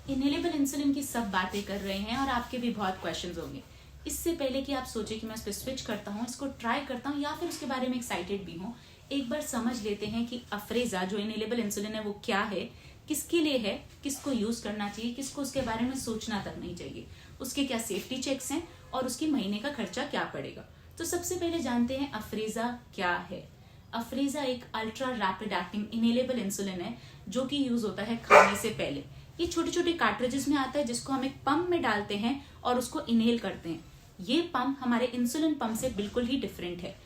Inhalable insulin की सब बातें कर रहे हैं और आपके भी बहुत क्वेश्चंस होंगे। इससे पहले कि आप सोचें कि मैं इस पर स्विच करता हूँ, इसको ट्राई करता हूँ या फिर उसके बारे में एक्साइटेड भी हूँ, एक बार समझ लेते हैं कि अफ्रेजा जो इनहेलेबल इंसुलिन है वो क्या है, किसके लिए है, किसको यूज करना चाहिए, किसको उसके बारे में सोचना तक नहीं चाहिए, उसके क्या सेफ्टी चेक्स हैं और उसकी महीने का खर्चा क्या पड़ेगा। तो सबसे पहले जानते हैं अफ्रेजा क्या है। अफ्रेजा एक ultra rapid acting inhalable insulin है जो कि यूज होता है खाने से पहले। ये छोटे छोटे कार्ट्रिजेस में आता है जिसको हम एक पंप में डालते हैं और उसको इनहेल करते हैं। ये पंप हमारे इंसुलिन पंप से बिल्कुल ही डिफरेंट है।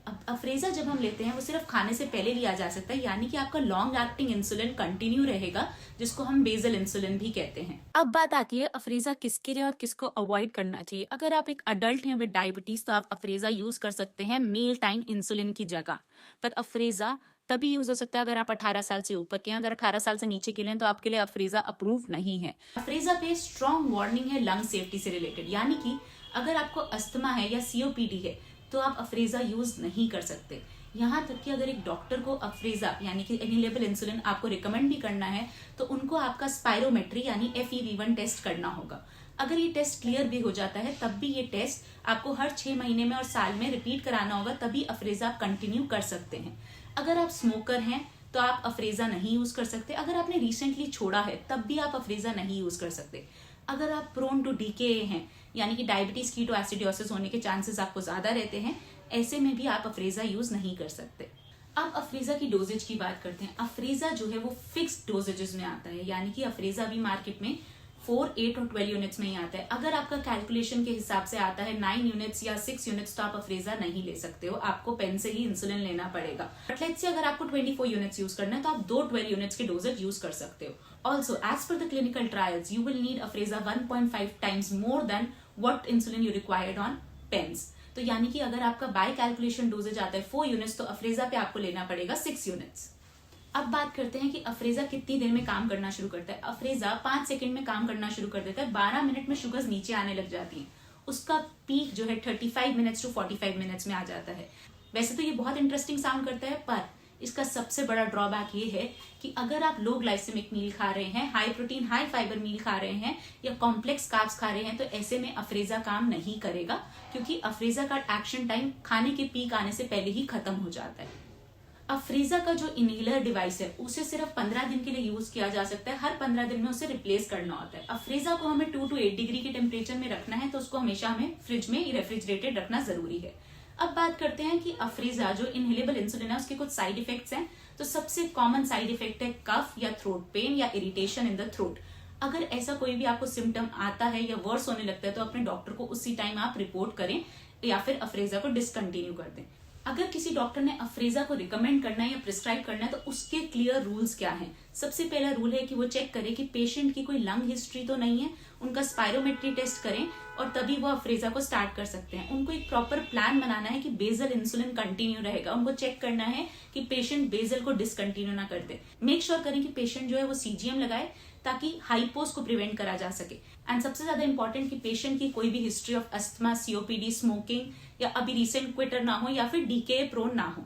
अब अफ्रेजा जब हम लेते हैं वो सिर्फ खाने से पहले लिया जा सकता है, यानी कि आपका लॉन्ग एक्टिंग इंसुलिन कंटिन्यू रहेगा, जिसको हम बेसल इंसुलिन भी कहते हैं। अब बात आती है अफ्रेजा किसके लिए और किसको अवॉइड करना चाहिए। अगर आप एक अडल्ट हैं विद डायबिटीज तो आप अफ्रेजा यूज कर सकते हैं मील टाइम इंसुलिन की जगह। पर अफ्रेजा तभी यूज हो सकता है अगर आप 18 साल से ऊपर के हैं। अगर 18 साल से नीचे के लिए तो आपके लिए अफ्रेजा अप्रूव नहीं है। अफ्रेजा पे स्ट्रॉन्ग वार्निंग है लंग सेफ्टी से रिलेटेड, यानी कि अगर आपको अस्थमा है या सीओपीडी है तो आप अफ्रेजा यूज नहीं कर सकते। यहाँ तक कि अगर एक डॉक्टर को अफ्रेजा यानी कि इनहेलेबल इंसुलिन आपको रिकमेंड भी करना है तो उनको आपका स्पायरोमेट्री यानी FEV1 टेस्ट करना होगा। अगर ये टेस्ट क्लियर भी हो जाता है तब भी ये टेस्ट आपको हर 6 महीने में और साल में रिपीट कराना होगा, तभी अफ्रेजा आप कंटिन्यू कर सकते हैं। अगर आप स्मोकर हैं तो आप अफ्रेजा नहीं यूज कर सकते। अगर आपने रिसेंटली छोड़ा है तब भी आप अफ्रेजा नहीं यूज कर सकते। अगर आप प्रोन टू डीके हैं यानी कि डायबिटीज कीटोएसिडोसिस होने के चांसेस आपको ज्यादा रहते हैं, ऐसे में भी आप अफ्रेजा यूज नहीं कर सकते। अब अफ्रेजा की डोजेज की बात करते हैं। अफ्रेजा जो है वो फिक्स्ड डोजेजेस में आता है, यानी कि अफ्रेजा भी मार्केट में 4, 8 और 12 यूनिट्स में ही आता है। अगर आपका कैलकुलेशन के हिसाब से आता है 9 यूनिट्स या 6 यूनिट्स तो आप अफ्रेजा नहीं ले सकते हो, आपको पेन से ही इंसुलिन लेना पड़ेगा। बट लेट्स से अगर आपको 24 यूनिट्स यूज करना है तो आप 2 12 यूनिट्स के डोजेज यूज कर सकते हो। Also as per the clinical trials you will need Afrezza 1.5 times more than what insulin you required on pens. तो यानी कि अगर आपका बाय कैलकुलेशन डोजेज आता है 4 यूनिट्स तो अफ्रेजा पे आपको लेना पड़ेगा 6 यूनिट्स। अब बात करते हैं कि अफ्रेजा कितनी देर में काम करना शुरू करता है। अफ्रेजा 5 सेकंड में काम करना शुरू कर देता है। 12 मिनट में शुगर्स नीचे आने लग जाती हैं। उसका पीक जो है 35 मिनट्स टू 45 मिनट्स में आ जाता है। वैसे तो ये बहुत इंटरेस्टिंग साउंड करता है, पर इसका सबसे बड़ा ड्रॉबैक ये है कि अगर आप लो ग्लाइसेमिक मील खा रहे हैं, हाई प्रोटीन हाई फाइबर मील खा रहे हैं या कॉम्प्लेक्स कार्ब्स खा रहे हैं तो ऐसे में अफ्रेजा काम नहीं करेगा, क्योंकि अफ्रेजा का एक्शन टाइम खाने के पीक आने से पहले ही खत्म हो जाता है। अफ्रेजा का जो इनहेलर डिवाइस है उसे सिर्फ 15 दिन के लिए यूज किया जा सकता है। हर 15 दिन में उसे रिप्लेस करना होता है। अफ्रेजा को हमें 2 to 8 डिग्री के टेम्परेचर में रखना है तो उसको हमेशा हमें फ्रिज में रेफ्रिजरेटेड रखना जरूरी है। अब बात करते हैं कि अफ्रेजा जो इनहेलेबल इंसुलिन है उसके कुछ साइड इफेक्ट्स हैं। तो सबसे कॉमन साइड इफेक्ट है कफ या थ्रोट पेन या इरिटेशन इन द थ्रोट। अगर ऐसा कोई भी आपको सिम्टम आता है या वर्स होने लगता है तो अपने डॉक्टर को उसी टाइम आप रिपोर्ट करें या फिर अफ्रेजा को डिसकंटिन्यू कर दें। अगर किसी डॉक्टर ने अफ्रेजा को रिकमेंड करना है या प्रिस्क्राइब करना है तो उसके क्लियर रूल्स क्या हैं। सबसे पहला रूल है कि वो चेक करे कि पेशेंट की कोई लंग हिस्ट्री तो नहीं है, उनका स्पायरोमेट्री टेस्ट करें और तभी वो अफ्रेजा को स्टार्ट कर सकते हैं। उनको एक प्रॉपर प्लान बनाना है कि बेसल इंसुलिन कंटिन्यू रहेगा। उनको चेक करना है कि पेशेंट बेसल को डिसकंटिन्यू ना कर दे। मेक श्योर करें कि पेशेंट जो है वो CGM लगाए ताकि हाइपोस को प्रिवेंट करा जा सके। एंड सबसे ज्यादा इंपॉर्टेंट कि पेशेंट की कोई भी history of asthma, COPD, smoking या अभी रिसेंट क्विटर ना हो या फिर DKA प्रोन ना हो।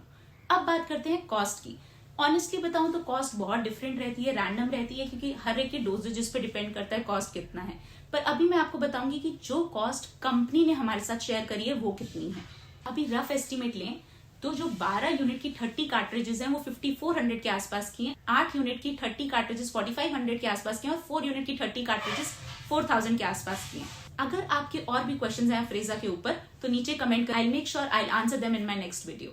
अब बात करते हैं कॉस्ट की। ऑनेस्टली बताऊं तो कॉस्ट बहुत डिफरेंट रहती है, रैंडम रहती है, क्योंकि हर एक के डोजेजेस पे डिपेंड करता है कॉस्ट कितना है। पर अभी मैं आपको बताऊंगी कि जो कॉस्ट कंपनी ने हमारे साथ शेयर करी है वो कितनी है। अभी रफ एस्टिमेट लें तो जो 12 यूनिट की 30 कार्ट्रिजेस हैं वो 5400 के आसपास की हैं। 8 यूनिट की 30 कार्ट्रिजेस 4500 के आसपास की हैं और 4 यूनिट की 30 कार्ट्रिजेस 4000 के आसपास की हैं। अगर आपके और भी क्वेश्चंस हैं अफ्रेजा के ऊपर तो नीचे कमेंट कर, I will make sure I will answer them in my next video.